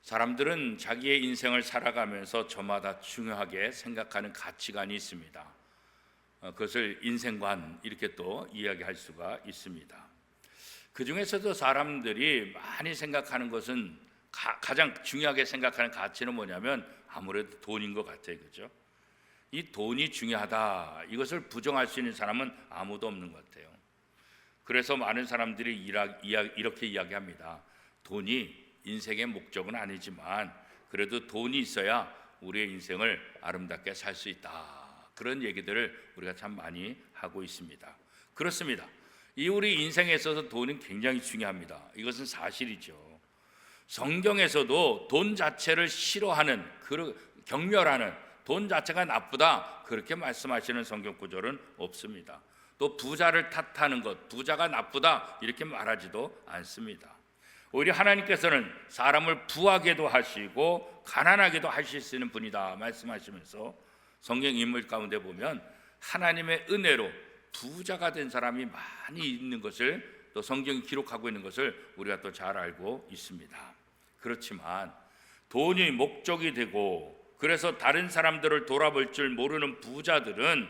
사람들은 자기의 인생을 살아가면서 저마다 중요하게 생각하는 가치관이 있습니다. 그것을 인생관 이렇게 또 이야기할 수가 있습니다. 그 중에서도 사람들이 많이 생각하는 것은 가장 중요하게 생각하는 가치는 뭐냐면 아무래도 돈인 것 같아요. 그렇죠? 이 돈이 중요하다, 이것을 부정할 수 있는 사람은 아무도 없는 것 같아요. 그래서 많은 사람들이 이렇게 이야기합니다. 돈이 인생의 목적은 아니지만 그래도 돈이 있어야 우리의 인생을 아름답게 살 수 있다, 그런 얘기들을 우리가 참 많이 하고 있습니다. 그렇습니다. 이 우리 인생에 있어서 돈은 굉장히 중요합니다. 이것은 사실이죠. 성경에서도 돈 자체를 싫어하는, 경멸하는, 돈 자체가 나쁘다 그렇게 말씀하시는 성경 구절은 없습니다. 또 부자를 탓하는 것, 부자가 나쁘다 이렇게 말하지도 않습니다. 오히려 하나님께서는 사람을 부하게도 하시고 가난하게도 하실 수 있는 분이다 말씀하시면서 성경 인물 가운데 보면 하나님의 은혜로 부자가 된 사람이 많이 있는 것을 또 성경이 기록하고 있는 것을 우리가 또 잘 알고 있습니다. 그렇지만 돈이 목적이 되고 그래서 다른 사람들을 돌아볼 줄 모르는 부자들은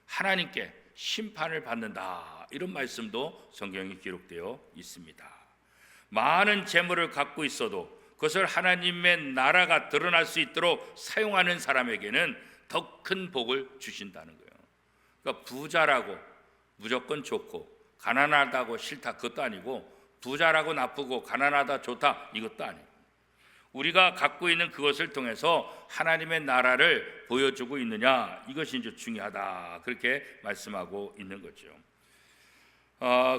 하나님께 심판을 받는다, 이런 말씀도 성경에 기록되어 있습니다. 많은 재물을 갖고 있어도 그것을 하나님의 나라가 드러날 수 있도록 사용하는 사람에게는 더 큰 복을 주신다는 거예요. 그러니까 부자라고 무조건 좋고 가난하다고 싫다 그것도 아니고, 부자라고 나쁘고 가난하다 좋다 이것도 아니에요. 우리가 갖고 있는 그것을 통해서 하나님의 나라를 보여주고 있느냐, 이것이 이제 중요하다 그렇게 말씀하고 있는 거죠.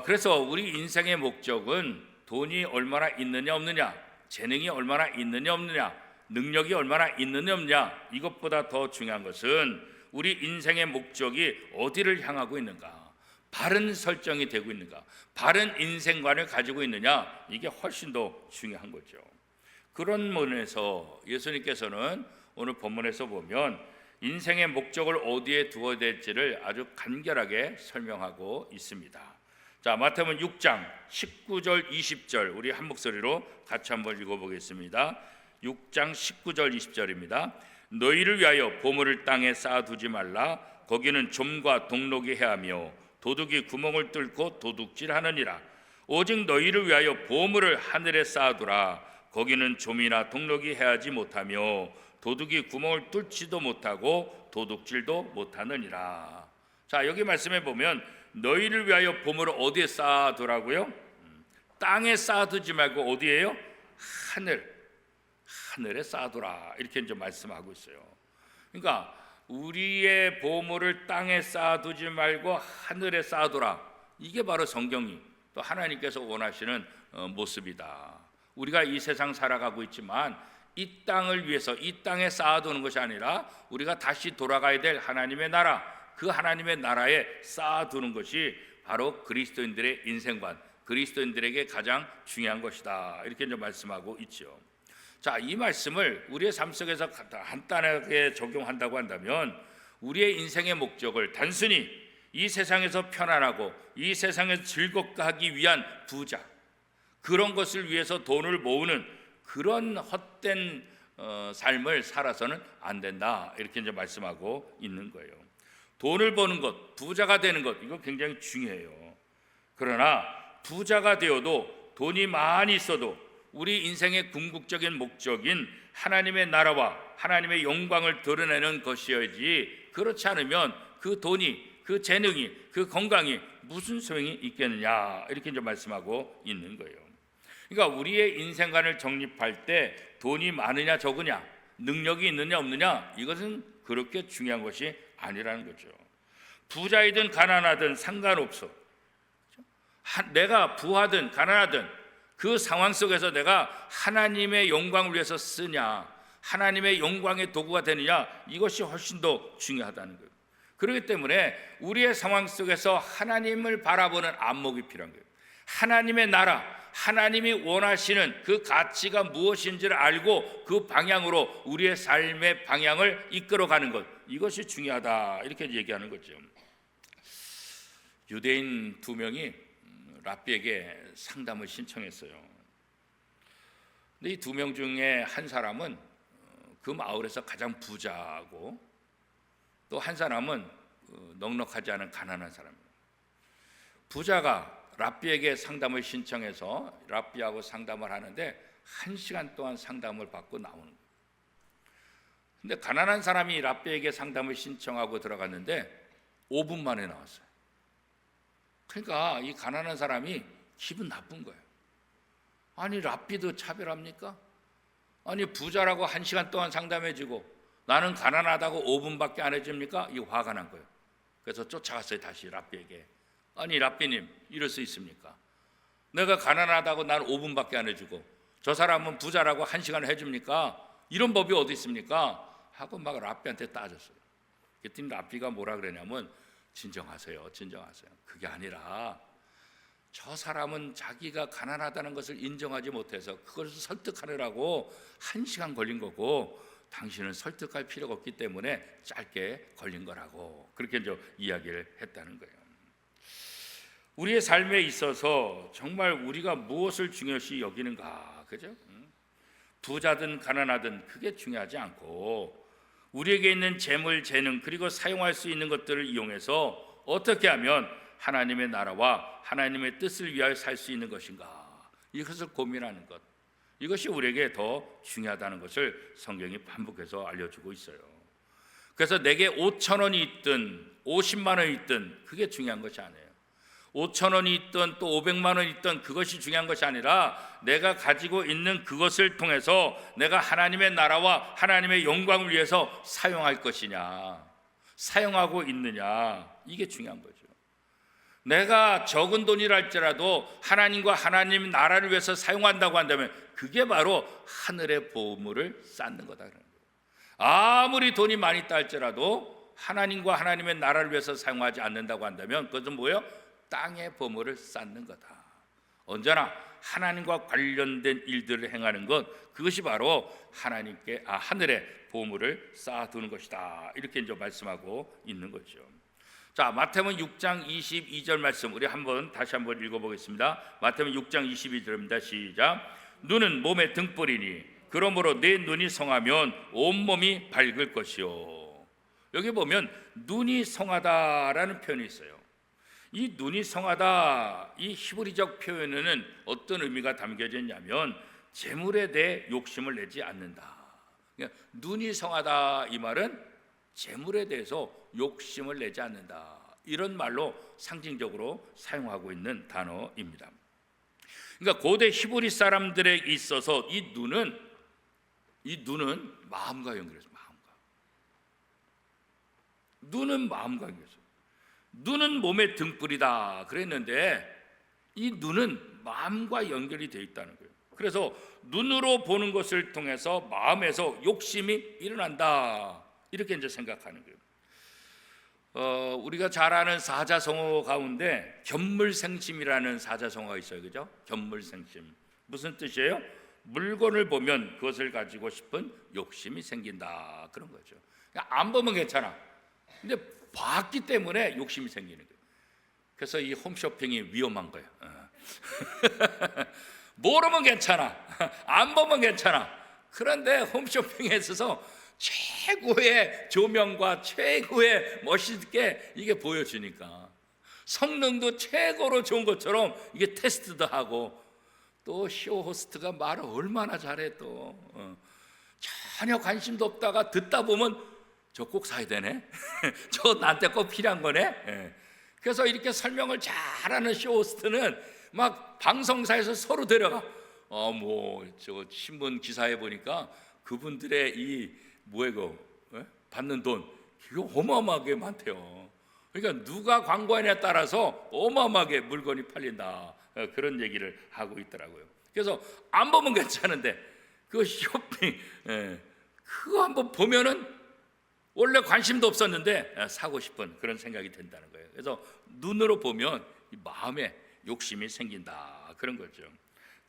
그래서 우리 인생의 목적은 돈이 얼마나 있느냐 없느냐, 재능이 얼마나 있느냐 없느냐, 능력이 얼마나 있느냐 없느냐, 이것보다 더 중요한 것은 우리 인생의 목적이 어디를 향하고 있는가, 바른 설정이 되고 있는가, 바른 인생관을 가지고 있느냐, 이게 훨씬 더 중요한 거죠. 그런 면에서 예수님께서는 오늘 본문에서 보면 인생의 목적을 어디에 두어야 될지를 아주 간결하게 설명하고 있습니다. 자, 마태복음 6장 19절 20절 우리 한 목소리로 같이 한번 읽어보겠습니다. 6장 19절 20절입니다. 너희를 위하여 보물을 땅에 쌓아두지 말라. 거기는 좀과 동록이 해하며 도둑이 구멍을 뚫고 도둑질하느니라. 오직 너희를 위하여 보물을 하늘에 쌓아두라. 거기는 좀이나 동록이 해하지 못하며 도둑이 구멍을 뚫지도 못하고 도둑질도 못하느니라. 자, 여기 말씀해 보면 너희를 위하여 보물을 어디에 쌓아두라고요? 땅에 쌓아두지 말고 어디에요? 하늘에 쌓아두라, 이렇게 이제 말씀하고 있어요. 그러니까 우리의 보물을 땅에 쌓아두지 말고 하늘에 쌓아두라, 이게 바로 성경이 또 하나님께서 원하시는 모습이다. 우리가 이 세상 살아가고 있지만 이 땅을 위해서 이 땅에 쌓아두는 것이 아니라 우리가 다시 돌아가야 될 하나님의 나라, 그 하나님의 나라에 쌓아두는 것이 바로 그리스도인들의 인생관, 그리스도인들에게 가장 중요한 것이다, 이렇게 이제 말씀하고 있죠. 자, 이 말씀을 우리의 삶 속에서 간단하게 적용한다고 한다면 우리의 인생의 목적을 단순히 이 세상에서 편안하고 이 세상에서 즐겁게 하기 위한 부자, 그런 것을 위해서 돈을 모으는 그런 헛된 삶을 살아서는 안 된다, 이렇게 이제 말씀하고 있는 거예요. 돈을 버는 것, 부자가 되는 것, 이거 굉장히 중요해요. 그러나 부자가 되어도 돈이 많이 있어도 우리 인생의 궁극적인 목적인 하나님의 나라와 하나님의 영광을 드러내는 것이어야지, 그렇지 않으면 그 돈이, 그 재능이, 그 건강이 무슨 소용이 있겠느냐, 이렇게 이제 말씀하고 있는 거예요. 그러니까 우리의 인생관을 정립할 때 돈이 많으냐 적으냐, 능력이 있느냐 없느냐, 이것은 그렇게 중요한 것이 아니라는 거죠. 부자이든 가난하든 상관없어. 내가 부하든 가난하든 그 상황 속에서 내가 하나님의 영광을 위해서 쓰냐, 하나님의 영광의 도구가 되느냐, 이것이 훨씬 더 중요하다는 거예요. 그렇기 때문에 우리의 상황 속에서 하나님을 바라보는 안목이 필요한 거예요. 하나님의 나라, 하나님이 원하시는 그 가치가 무엇인지를 알고 그 방향으로 우리의 삶의 방향을 이끌어가는 것, 이것이 중요하다, 이렇게 얘기하는 거죠. 유대인 2명이 랍비에게 상담을 신청했어요. 근데 이 두 명 중에 한 사람은 그 마을에서 가장 부자고, 또 한 사람은 넉넉하지 않은 가난한 사람이에요. 부자가 랍비에게 상담을 신청해서 랍비하고 상담을 하는데 1시간 동안 상담을 받고 나오는 거예요. 근데 가난한 사람이 랍비에게 상담을 신청하고 들어갔는데 5분 만에 나왔어요. 그러니까 이 가난한 사람이 기분 나쁜 거예요. 아니, 랍비도 차별합니까? 아니, 부자라고 1시간 동안 상담해주고 나는 가난하다고 5분밖에 안 해줍니까? 이 화가 난 거예요. 그래서 쫓아갔어요. 다시 랍비에게. 아니, 랍비님, 이럴 수 있습니까? 내가 가난하다고 난 5분밖에 안 해주고 저 사람은 부자라고 1시간을 해줍니까? 이런 법이 어디 있습니까? 하고 막 랍비한테 따졌어요. 그랬더니 랍비가 뭐라 그러냐면, 진정하세요, 진정하세요. 그게 아니라 저 사람은 자기가 가난하다는 것을 인정하지 못해서 그것을 설득하느라고 1시간 걸린 거고, 당신은 설득할 필요가 없기 때문에 짧게 걸린 거라고, 그렇게 이제 이야기를 했다는 거예요. 우리의 삶에 있어서 정말 우리가 무엇을 중요시 여기는가, 그죠? 부자든 가난하든 그게 중요하지 않고, 우리에게 있는 재물, 재능, 그리고 사용할 수 있는 것들을 이용해서 어떻게 하면 하나님의 나라와 하나님의 뜻을 위하여 살 수 있는 것인가, 이것을 고민하는 것, 이것이 우리에게 더 중요하다는 것을 성경이 반복해서 알려주고 있어요. 그래서 내게 5,000원이 있든 50만 원이 있든 그게 중요한 것이 아니에요. 5,000원이 있든 또 500만 원이 있든 그것이 중요한 것이 아니라 내가 가지고 있는 그것을 통해서 내가 하나님의 나라와 하나님의 영광을 위해서 사용할 것이냐, 사용하고 있느냐, 이게 중요한 거죠. 내가 적은 돈이라 할지라도 하나님과 하나님 나라를 위해서 사용한다고 한다면 그게 바로 하늘의 보물을 쌓는 거다. 아무리 돈이 많이 있다 할지라도 하나님과 하나님의 나라를 위해서 사용하지 않는다고 한다면 그것은 뭐예요? 땅의 보물을 쌓는 거다. 언제나 하나님과 관련된 일들을 행하는 것, 그것이 바로 하나님께 하늘의 보물을 쌓아두는 것이다. 이렇게 이제 말씀하고 있는 거죠. 자, 마태복음 6장 22절 말씀 우리 다시 한번 읽어보겠습니다. 마태복음 6장 22절입니다. 시작. 눈은 몸의 등불이니 그러므로 내 눈이 성하면 온몸이 밝을 것이요. 여기 보면 눈이 성하다라는 표현이 있어요. 이 눈이 성하다, 이 히브리적 표현에는 어떤 의미가 담겨져 있냐면 재물에 대해 욕심을 내지 않는다. 그러니까 눈이 성하다, 이 말은 재물에 대해서 욕심을 내지 않는다, 이런 말로 상징적으로 사용하고 있는 단어입니다. 그러니까 고대 히브리 사람들에 있어서 이 눈은 마음과 연결해서, 눈은 마음과 연결해서, 눈은 몸의 등불이다 그랬는데 이 눈은 마음과 연결이 되어 있다는 거예요. 그래서 눈으로 보는 것을 통해서 마음에서 욕심이 일어난다, 이렇게 이제 생각하는 거예요. 우리가 잘 아는 사자성어 가운데 견물생심이라는 사자성어가 있어요. 그죠? 견물생심. 무슨 뜻이에요? 물건을 보면 그것을 가지고 싶은 욕심이 생긴다, 그런 거죠. 그러니까 안 보면 괜찮아. 근데 봤기 때문에 욕심이 생기는 거예요. 그래서 이 홈쇼핑이 위험한 거예요. 모르면 괜찮아, 안 보면 괜찮아. 그런데 홈쇼핑에 있어서 최고의 조명과 최고의 멋있게 이게 보여주니까 성능도 최고로 좋은 것처럼 이게 테스트도 하고, 또 쇼 호스트가 말을 얼마나 잘해, 또 전혀 관심도 없다가 듣다 보면 저 꼭 사야 되네 저 나한테 꼭 필요한 거네. 그래서 이렇게 설명을 잘하는 쇼 호스트는 막 방송사에서 서로 데려가. 저 신문 기사에 보니까 그분들의 이 받는 돈, 이거 어마어마하게 많대요. 그러니까 누가 광고하냐에 따라서 어마어마하게 물건이 팔린다, 그런 얘기를 하고 있더라고요. 그래서 안 보면 괜찮은데 그 쇼핑, 그거 한번 보면은 원래 관심도 없었는데 사고 싶은 그런 생각이 든다는 거예요. 그래서 눈으로 보면 이 마음에 욕심이 생긴다, 그런 거죠.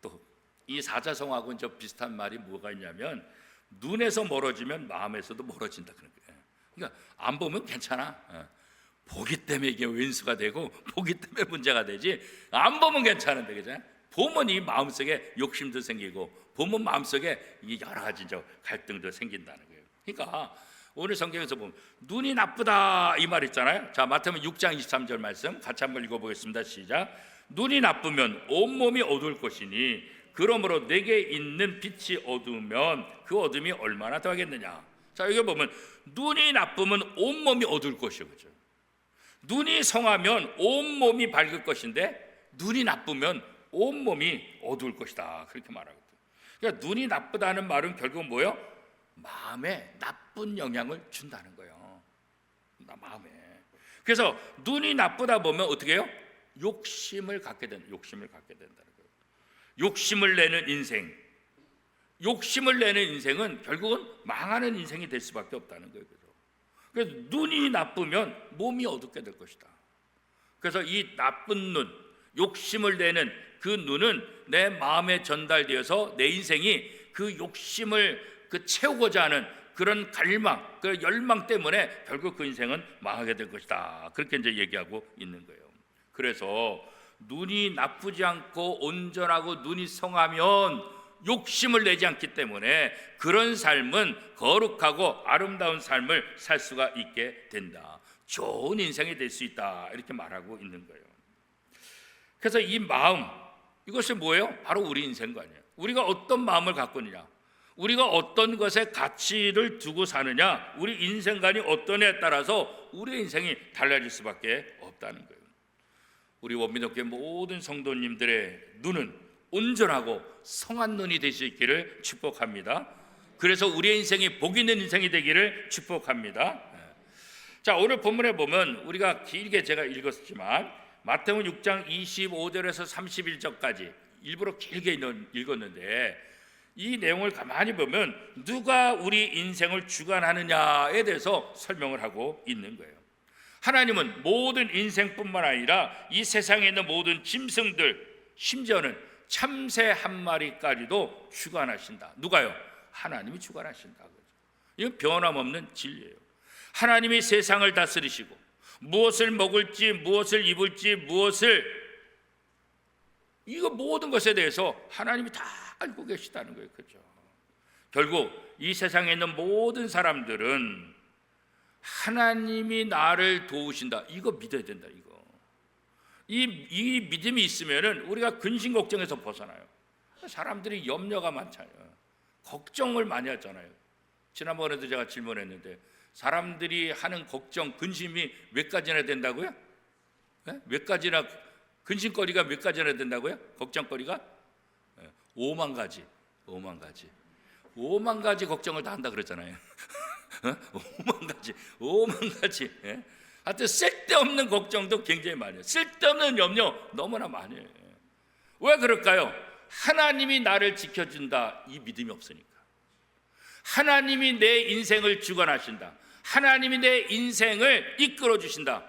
또 이 사자성어하고는 좀 비슷한 말이 뭐가 있냐면 눈에서 멀어지면 마음에서도 멀어진다, 그런 거예요. 그러니까 안 보면 괜찮아. 보기 때문에 이게 왼수가 되고 보기 때문에 문제가 되지, 안 보면 괜찮은데, 그죠? 보면 이 마음속에 욕심도 생기고 보면 마음속에 이게 여러 가지 갈등도 생긴다는 거예요. 그러니까 오늘 성경에서 보면 눈이 나쁘다 이 말 있잖아요. 자, 마태복음 6장 23절 말씀 같이 한번 읽어보겠습니다. 시작. 눈이 나쁘면 온몸이 어두울 것이니 그러므로 내게 있는 빛이 어두우면 그 어둠이 얼마나 더하겠느냐. 자, 여기 보면 눈이 나쁘면 온몸이 어두울 것이죠. 그죠? 눈이 성하면 온몸이 밝을 것인데 눈이 나쁘면 온몸이 어두울 것이다. 그렇게 말하거든요. 그러니까 눈이 나쁘다는 말은 결국 뭐예요? 마음에 나쁜 영향을 준다는 거예요. 마음에. 그래서 눈이 나쁘다 보면 어떻게 해요? 욕심을 갖게 된다는 거예요. 욕심을 내는 인생. 욕심을 내는 인생은 결국은 망하는 인생이 될 수밖에 없다는 거예요. 그래서 눈이 나쁘면 몸이 어둡게 될 것이다. 그래서 이 나쁜 눈, 욕심을 내는 그 눈은 내 마음에 전달되어서 내 인생이 그 욕심을 채우고자 하는 그런 갈망, 그 열망 때문에 결국 그 인생은 망하게 될 것이다. 그렇게 이제 얘기하고 있는 거예요. 그래서 눈이 나쁘지 않고 온전하고 눈이 성하면 욕심을 내지 않기 때문에 그런 삶은 거룩하고 아름다운 삶을 살 수가 있게 된다. 좋은 인생이 될 수 있다. 이렇게 말하고 있는 거예요. 그래서 이 마음, 이것이 뭐예요? 바로 우리 인생관이에요. 우리가 어떤 마음을 갖고 있느냐, 우리가 어떤 것에 가치를 두고 사느냐, 우리 인생관이 어떠냐에 따라서 우리의 인생이 달라질 수밖에 없다는 거예요. 우리 원민교회 모든 성도님들의 눈은 온전하고 성한 눈이 될 수 있기를 축복합니다. 그래서 우리의 인생이 복 있는 인생이 되기를 축복합니다. 자, 오늘 본문에 보면 우리가 길게 제가 읽었지만 마태복음 6장 25절에서 31절까지 일부러 길게 읽었는데 이 내용을 가만히 보면 누가 우리 인생을 주관하느냐에 대해서 설명을 하고 있는 거예요. 하나님은 모든 인생뿐만 아니라 이 세상에 있는 모든 짐승들, 심지어는 참새 한 마리까지도 주관하신다. 누가요? 하나님이 주관하신다. 이건 변함없는 진리예요. 하나님이 세상을 다스리시고 무엇을 먹을지, 무엇을 입을지, 이거 모든 것에 대해서 하나님이 다 알고 계시다는 거예요. 그렇죠? 결국 이 세상에 있는 모든 사람들은 하나님이 나를 도우신다. 이거 믿어야 된다. 이 믿음이 있으면은 우리가 근심 걱정에서 벗어나요. 사람들이 염려가 많잖아요. 걱정을 많이 하잖아요. 지난번에도 제가 질문했는데 사람들이 하는 걱정, 근심이 몇 가지나 된다고요? 네? 몇 가지나, 근심거리가 몇 가지나 된다고요? 걱정거리가? 5만 가지. 5만 가지 걱정을 다 한다 그랬잖아요. 5만 가지. 예? 하여튼 쓸데없는 걱정도 굉장히 많이 해요. 쓸데없는 염려 너무나 많이 해요. 왜 그럴까요? 하나님이 나를 지켜준다, 이 믿음이 없으니까. 하나님이 내 인생을 주관하신다, 하나님이 내 인생을 이끌어 주신다,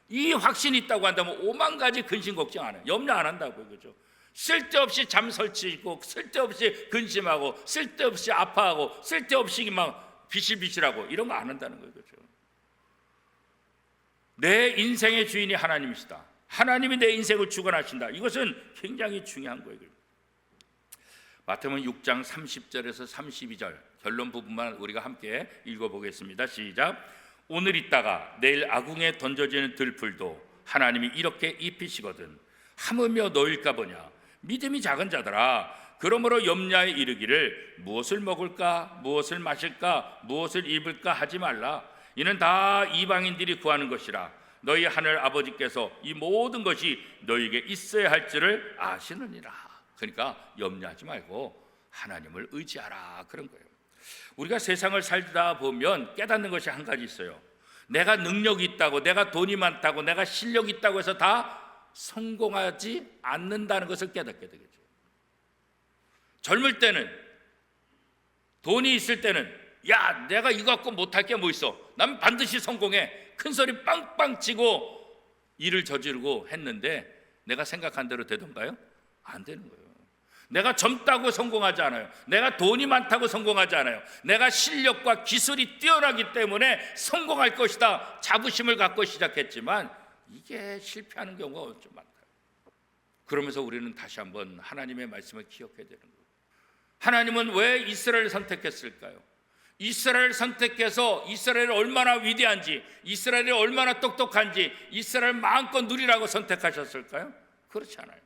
이 확신이 있다고 한다면 5만 가지 근심 걱정 안 해요. 염려 안 한다고요. 그죠? 쓸데없이 잠 설치고, 쓸데없이 근심하고, 쓸데없이 아파하고, 쓸데없이 막 비실비실하고 이런 거 안 한다는 거예요. 그죠? 내 인생의 주인이 하나님이시다. 하나님이 내 인생을 주관하신다. 이것은 굉장히 중요한 거예요. 마태복음 6장 30절에서 32절 결론 부분만 우리가 함께 읽어보겠습니다. 시작. 오늘 있다가 내일 아궁에 던져지는 들풀도 하나님이 이렇게 입히시거든 하물며 너일까 보냐. 믿음이 작은 자들아, 그러므로 염려에 이르기를 무엇을 먹을까, 무엇을 마실까, 무엇을 입을까 하지 말라. 이는 다 이방인들이 구하는 것이라. 너희 하늘 아버지께서 이 모든 것이 너희에게 있어야 할 줄을 아시느니라. 그러니까 염려하지 말고 하나님을 의지하라, 그런 거예요. 우리가 세상을 살다 보면 깨닫는 것이 한 가지 있어요. 내가 능력이 있다고, 내가 돈이 많다고, 내가 실력이 있다고 해서 다 성공하지 않는다는 것을 깨닫게 되겠죠. 젊을 때는, 돈이 있을 때는 야, 내가 이거 갖고 못할 게 뭐 있어, 난 반드시 성공해, 큰 소리 빵빵 치고 일을 저지르고 했는데 내가 생각한 대로 되던가요? 안 되는 거예요. 내가 젊다고 성공하지 않아요. 내가 돈이 많다고 성공하지 않아요. 내가 실력과 기술이 뛰어나기 때문에 성공할 것이다 자부심을 갖고 시작했지만 이게 실패하는 경우가 좀 많다. 그러면서 우리는 다시 한번 하나님의 말씀을 기억해야 되는 거예요. 하나님은 왜 이스라엘을 선택했을까요? 이스라엘을 선택해서 이스라엘이 얼마나 위대한지, 이스라엘이 얼마나 똑똑한지, 이스라엘 마음껏 누리라고 선택하셨을까요? 그렇지 않아요.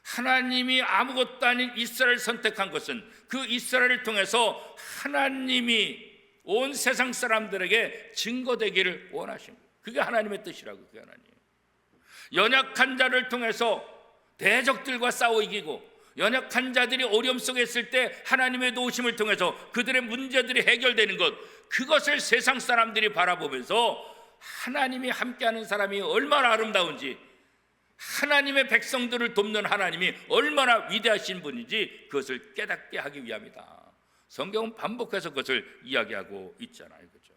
하나님이 아무것도 아닌 이스라엘을 선택한 것은 그 이스라엘을 통해서 하나님이 온 세상 사람들에게 증거되기를 원하신 거예요. 그게 하나님의 뜻이라고. 그게 하나님. 연약한 자를 통해서 대적들과 싸워 이기고, 연약한 자들이 어려움 속에 있을 때 하나님의 도우심을 통해서 그들의 문제들이 해결되는 것, 그것을 세상 사람들이 바라보면서 하나님이 함께하는 사람이 얼마나 아름다운지, 하나님의 백성들을 돕는 하나님이 얼마나 위대하신 분인지 그것을 깨닫게 하기 위함이다. 성경은 반복해서 그것을 이야기하고 있잖아요. 그렇죠?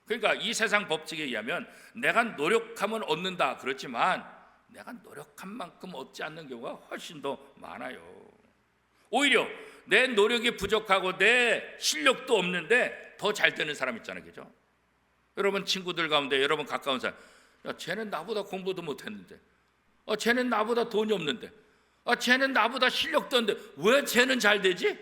그러니까 이 세상 법칙에 의하면 내가 노력하면 얻는다 그렇지만 내가 노력한 만큼 얻지 않는 경우가 훨씬 더 많아요. 오히려 내 노력이 부족하고 내 실력도 없는데 더 잘 되는 사람 있잖아요. 그죠? 여러분 친구들 가운데 여러분 가까운 사람, 야, 쟤는 나보다 공부도 못했는데, 쟤는 나보다 돈이 없는데, 쟤는 나보다 실력도 없는데 왜 쟤는 잘 되지?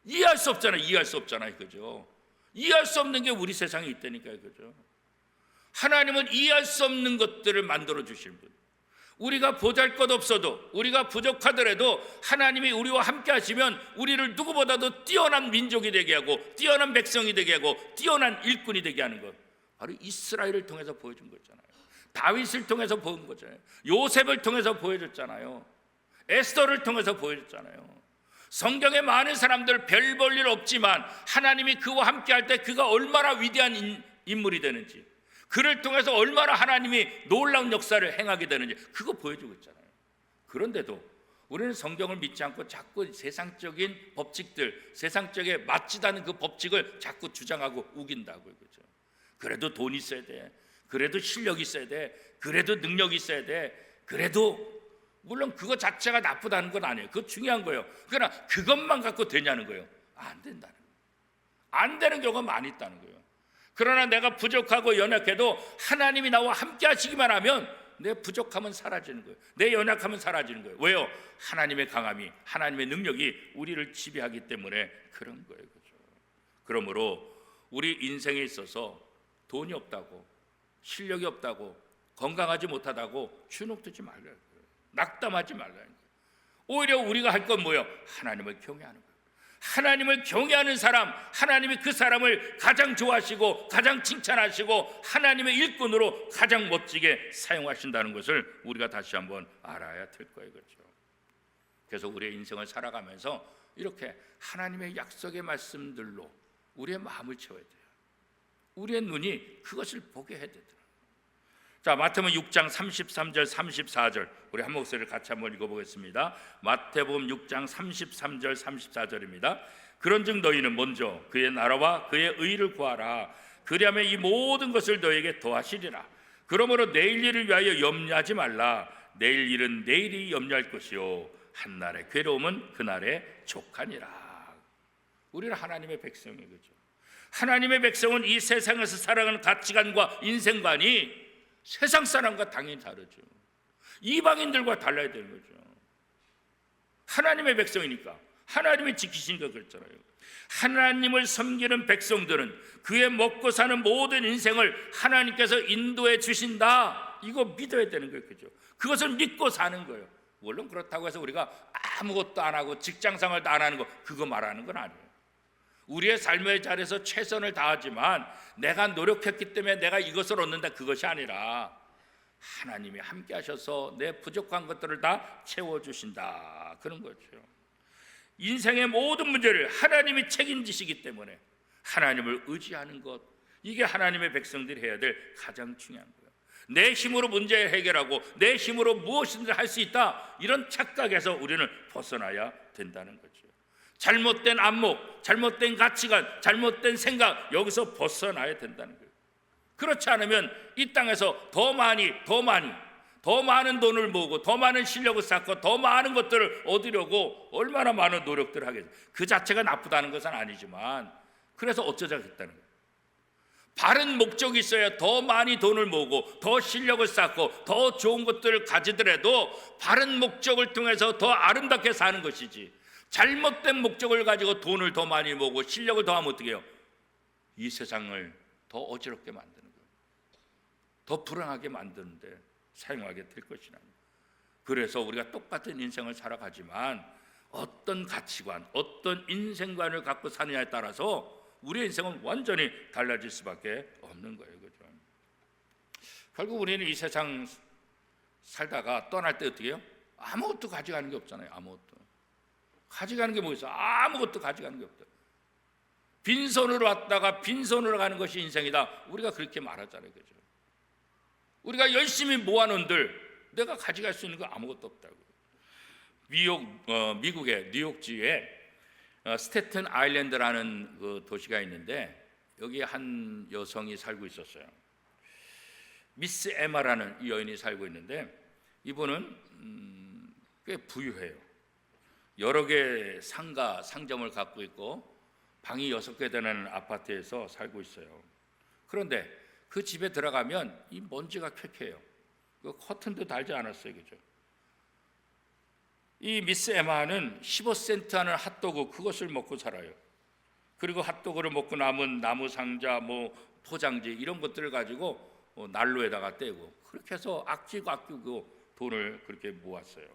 이해할 수 없잖아요. 이해할 수 없잖아요. 그죠? 이해할 수 없는 게 우리 세상에 있다니까요. 그죠? 하나님은 이해할 수 없는 것들을 만들어 주신 분. 우리가 보잘것없어도, 우리가 부족하더라도 하나님이 우리와 함께 하시면 우리를 누구보다도 뛰어난 민족이 되게 하고, 뛰어난 백성이 되게 하고, 뛰어난 일꾼이 되게 하는 것, 바로 이스라엘을 통해서 보여준 거잖아요. 다윗을 통해서 보여준 거잖아요. 요셉을 통해서 보여줬잖아요. 에스더를 통해서 보여줬잖아요. 성경에 많은 사람들 별 볼 일 없지만 하나님이 그와 함께 할 때 그가 얼마나 위대한 인물이 되는지, 그를 통해서 얼마나 하나님이 놀라운 역사를 행하게 되는지 그거 보여주고 있잖아요. 그런데도 우리는 성경을 믿지 않고 자꾸 세상적인 법칙들, 세상적에 맞지도 않은 그 법칙을 자꾸 주장하고 우긴다고요. 그렇죠? 그래도 돈이 있어야 돼, 그래도 실력이 있어야 돼, 그래도 능력이 있어야 돼, 그래도, 물론 그거 자체가 나쁘다는 건 아니에요. 그거 중요한 거예요. 그러나 그것만 갖고 되냐는 거예요. 안 된다는 거예요. 안 되는 경우가 많이 있다는 거예요. 그러나 내가 부족하고 연약해도 하나님이 나와 함께 하시기만 하면 내 부족함은 사라지는 거예요. 내 연약함은 사라지는 거예요. 왜요? 하나님의 강함이, 하나님의 능력이 우리를 지배하기 때문에 그런 거예요. 그렇죠? 그러므로 우리 인생에 있어서 돈이 없다고, 실력이 없다고, 건강하지 못하다고 주눅들지 말라는 거예요. 낙담하지 말라는 거예요. 오히려 우리가 할 건 뭐예요? 하나님을 경외하는 거예요. 하나님을 경외하는 사람, 하나님이 그 사람을 가장 좋아하시고 가장 칭찬하시고 하나님의 일꾼으로 가장 멋지게 사용하신다는 것을 우리가 다시 한번 알아야 될 거예요. 그렇죠? 그래서 우리의 인생을 살아가면서 이렇게 하나님의 약속의 말씀들로 우리의 마음을 채워야 돼요. 우리의 눈이 그것을 보게 해야 되더라고요. 자, 마태복음 6장 33절 34절 우리 한 목소리를 같이 한번 읽어보겠습니다. 마태복음 6장 33절 34절입니다. 그런즉 너희는 먼저 그의 나라와 그의 의를 구하라. 그리하면 이 모든 것을 너희에게 더하시리라. 그러므로 내일 일을 위하여 염려하지 말라. 내일 일은 내일이 염려할 것이요 한날의 괴로움은 그날의 족하니라. 우리는 하나님의 백성이죠. 하나님의 백성은 이 세상에서 살아가는 가치관과 인생관이 세상 사람과 당연히 다르죠. 이방인들과 달라야 되는 거죠. 하나님의 백성이니까, 하나님이 지키시니까 그렇잖아요. 하나님을 섬기는 백성들은 그의 먹고 사는 모든 인생을 하나님께서 인도해 주신다, 이거 믿어야 되는 거예요. 그죠? 그것을 믿고 사는 거예요. 물론 그렇다고 해서 우리가 아무것도 안 하고 직장생활도 안 하는 거, 그거 말하는 건 아니에요. 우리의 삶의 자리에서 최선을 다하지만 내가 노력했기 때문에 내가 이것을 얻는다, 그것이 아니라 하나님이 함께 하셔서 내 부족한 것들을 다 채워주신다, 그런 거죠. 인생의 모든 문제를 하나님이 책임지시기 때문에 하나님을 의지하는 것, 이게 하나님의 백성들이 해야 될 가장 중요한 거예요. 내 힘으로 문제를 해결하고 내 힘으로 무엇이든지 할 수 있다, 이런 착각에서 우리는 벗어나야 된다는 거죠. 잘못된 안목, 잘못된 가치관, 잘못된 생각, 여기서 벗어나야 된다는 거예요. 그렇지 않으면 이 땅에서 더 많은 돈을 모으고 더 많은 실력을 쌓고 더 많은 것들을 얻으려고 얼마나 많은 노력들을 하겠어요. 그 자체가 나쁘다는 것은 아니지만 그래서 어쩌자겠다는 거예요. 바른 목적이 있어야 더 많이 돈을 모으고 더 실력을 쌓고 더 좋은 것들을 가지더라도 바른 목적을 통해서 더 아름답게 사는 것이지, 잘못된 목적을 가지고 돈을 더 많이 모으고 실력을 더 하면 어떻게 해요? 이 세상을 더 어지럽게 만드는 거예요. 더 불안하게 만드는데 사용하게 될 것이라. 그래서 우리가 똑같은 인생을 살아가지만 어떤 가치관, 어떤 인생관을 갖고 사느냐에 따라서 우리의 인생은 완전히 달라질 수밖에 없는 거예요. 그죠? 결국 우리는 이 세상 살다가 떠날 때 어떻게 해요? 아무것도 가져가는 게 없잖아요. 아무것도 가져가는 게 뭐 있어? 아무것도 가져가는 게 없다. 빈손으로 왔다가 빈손으로 가는 것이 인생이다. 우리가 그렇게 말하잖아요. 그죠? 우리가 열심히 모아놓은들 내가 가져갈 수 있는 거 아무것도 없다고. 미국의 뉴욕주에 스태튼 아일랜드라는 그 도시가 있는데 여기 한 여성이 살고 있었어요. 미스 에마라는 이 여인이 살고 있는데 이분은 꽤 부유해요. 여러 개의 상점을 갖고 있고 방이 6개 되는 아파트에서 살고 있어요. 그런데 그 집에 들어가면 이 먼지가 쾌쾌해요. 그 커튼도 달지 않았어요. 그죠? 이 미스 에마는 15센트 하는 핫도그 그것을 먹고 살아요. 그리고 핫도그를 먹고 남은 나무 상자, 뭐 포장지 이런 것들을 가지고 난로에다가 떼고 그렇게 해서 아끼고 돈을 그렇게 모았어요.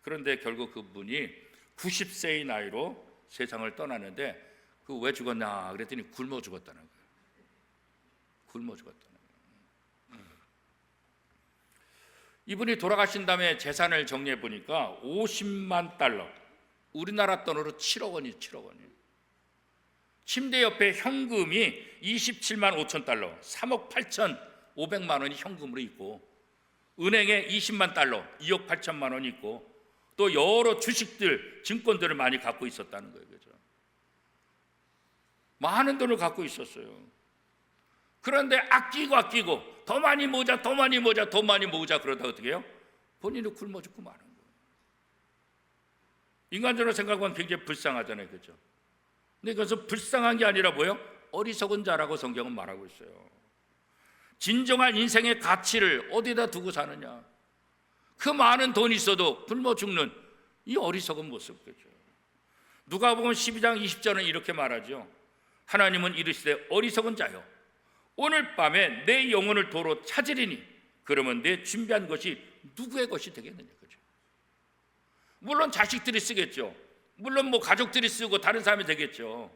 그런데 결국 그분이 90세의 나이로 세상을 떠나는데 그 왜 죽었나 그랬더니 굶어 죽었다는 거예요. 굶어 죽었다는 거예요. 이분이 돌아가신 다음에 재산을 정리해 보니까 50만 달러, 우리나라 돈으로 7억 원이 7억 원이. 침대 옆에 현금이 27만 5천 달러, 3억 8천 5백만 원이 현금으로 있고, 은행에 20만 달러, 2억 8천만 원이 있고, 또 여러 주식들, 증권들을 많이 갖고 있었다는 거예요. 그죠? 많은 돈을 갖고 있었어요. 그런데 아끼고 더 많이 모으자 그러다 어떻게 해요? 본인은 굶어 죽고 마는 거예요. 인간적으로 생각하면 굉장히 불쌍하잖아요. 그죠? 근데 그것은 불쌍한 게 아니라 뭐예요? 어리석은 자라고 성경은 말하고 있어요. 진정한 인생의 가치를 어디다 두고 사느냐? 그 많은 돈이 있어도 굶어 죽는 이 어리석은 모습. 그죠? 누가복음 12장 20절은 이렇게 말하죠. 하나님은 이르시되 어리석은 자여, 오늘 밤에 내 영혼을 도로 찾으리니 그러면 내 준비한 것이 누구의 것이 되겠느냐. 그죠? 물론 자식들이 쓰겠죠. 물론 뭐 가족들이 쓰고 다른 사람이 되겠죠.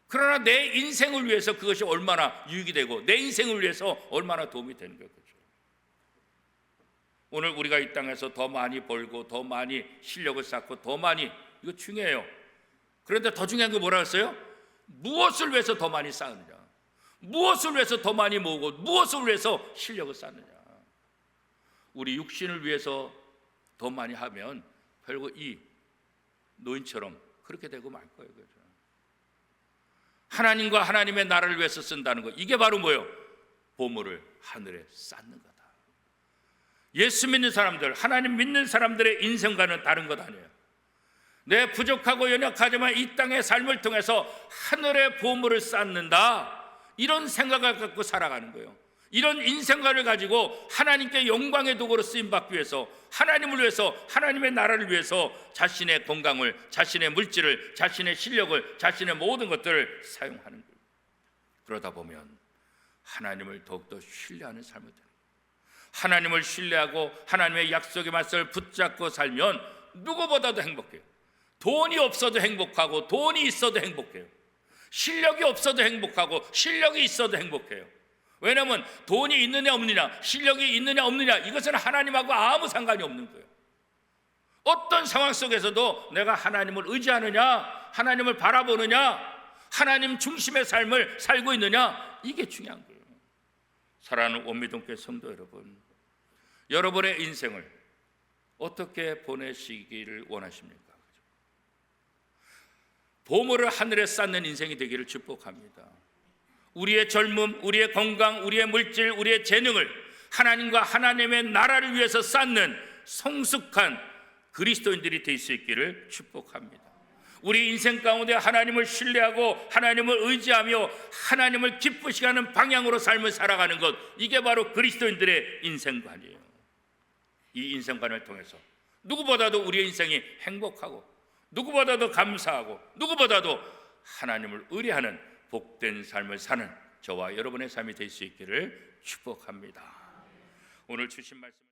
그러나 내 인생을 위해서 그것이 얼마나 유익이 되고 내 인생을 위해서 얼마나 도움이 되는 거예요. 그죠? 오늘 우리가 이 땅에서 더 많이 벌고 더 많이 실력을 쌓고 더 많이, 이거 중요해요. 그런데 더 중요한 게 뭐라 했어요? 무엇을 위해서 더 많이 쌓느냐, 무엇을 위해서 더 많이 모으고 무엇을 위해서 실력을 쌓느냐. 우리 육신을 위해서 더 많이 하면 결국 이 노인처럼 그렇게 되고 말 거예요. 그죠? 하나님과 하나님의 나라를 위해서 쓴다는 거, 이게 바로 뭐예요? 보물을 하늘에 쌓는 거다. 예수 믿는 사람들, 하나님 믿는 사람들의 인생과는 다른 것 아니에요. 내 부족하고 연약하지만 이 땅의 삶을 통해서 하늘의 보물을 쌓는다, 이런 생각을 갖고 살아가는 거예요. 이런 인생관을 가지고 하나님께 영광의 도구로 쓰임받기 위해서, 하나님을 위해서, 하나님의 나라를 위해서 자신의 건강을, 자신의 물질을, 자신의 실력을, 자신의 모든 것들을 사용하는 거예요. 그러다 보면 하나님을 더욱더 신뢰하는 삶을 되는 거예요. 하나님을 신뢰하고 하나님의 약속의 말씀을 붙잡고 살면 누구보다도 행복해요. 돈이 없어도 행복하고 돈이 있어도 행복해요. 실력이 없어도 행복하고 실력이 있어도 행복해요. 왜냐하면 돈이 있느냐 없느냐, 실력이 있느냐 없느냐, 이것은 하나님하고 아무 상관이 없는 거예요. 어떤 상황 속에서도 내가 하나님을 의지하느냐, 하나님을 바라보느냐, 하나님 중심의 삶을 살고 있느냐, 이게 중요한 거예요. 사랑하는 원미동교회 성도 여러분, 여러분의 인생을 어떻게 보내시기를 원하십니까? 보물을 하늘에 쌓는 인생이 되기를 축복합니다. 우리의 젊음, 우리의 건강, 우리의 물질, 우리의 재능을 하나님과 하나님의 나라를 위해서 쌓는 성숙한 그리스도인들이 될 수 있기를 축복합니다. 우리 인생 가운데 하나님을 신뢰하고 하나님을 의지하며 하나님을 기쁘시게 하는 방향으로 삶을 살아가는 것, 이게 바로 그리스도인들의 인생관이에요. 이 인생관을 통해서 누구보다도 우리의 인생이 행복하고 누구보다도 감사하고 누구보다도 하나님을 의뢰하는 복된 삶을 사는 저와 여러분의 삶이 될 수 있기를 축복합니다. 오늘 주신 말씀